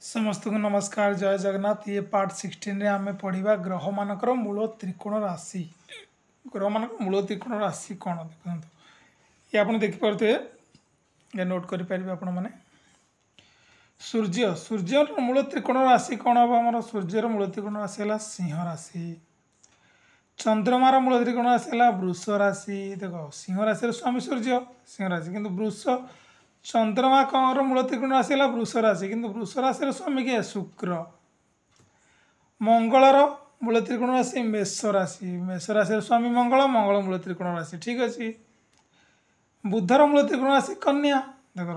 समस्त को नमस्कार जय जगन्नाथ। ये पार्ट 16 रे आमे पढ़िबा ग्रह मानकर मूल त्रिकोण राशि। ग्रह मान मूल त्रिकोण राशि कौन देखते ये आप देखिपे ये नोट करेंगे आपण मैंने सूर्य सूर्य मूल त्रिकोण राशि कौन हम आम सूर्यर मूल त्रिकोण राशि है सिंह राशि। चंद्रमार मूल त्रिकोण राशि है वृष राशि। देख सिंह राशि स्वामी सूर्य सिंह राशि किंतु वृष चंद्रमा कौन मूल त्रिकोण राशि है वृष राशि किंतु वृष राशि स्वामी किए शुक्र। मंगलर मूल त्रिकोण राशि मेष राशि स्वामी मंगल मंगल मूल त्रिकोण राशि ठीक अच्छे। बुधर मूल त्रिकोण राशि कन्या देख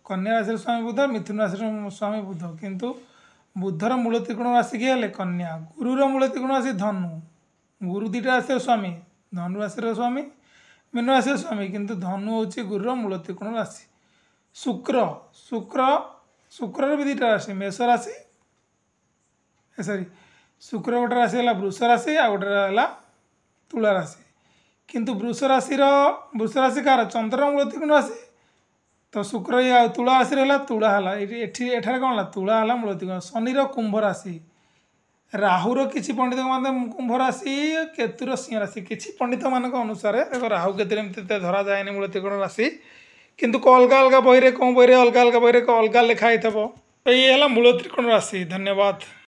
कन्या राशि स्वामी बुध मिथुन राशि स्वामी बुध किंतु बुधर मूल त्रिकोण राशि किए कन्या। गुरुर मूल त्रिकोण राशि धनु गुरु दुईटा राशि स्वामी धनु राशि स्वामी मीन राशि स्वामी किंतु धनु हूँ गुरुर मूल त्रिकोण राशि। शुक्र शुक्र शुक्र भी दुईटा राशि मेष राशि सॉरी शुक्र गोटे राशि है वृष राशि आ गोटे है तुला राशि किंतु वृष राशि कार चंद्र मूल त्रिकोण राशि तो शुक्र तुला राशि है तुला है एठार कौन है तुला है मूल त्रिकोण। शनिर कुंभ राशि राहुर किसी पंडित कुंभ राशि केतुर सिंह राशि किसी पंडित मान अनुसार राहु केतु धरा जाए मूल त्रिकोण राशि किंतु अलग अलग बही कौ बही अलग अलग बही अलग लिखाई ये मूल त्रिकोण राशि। धन्यवाद।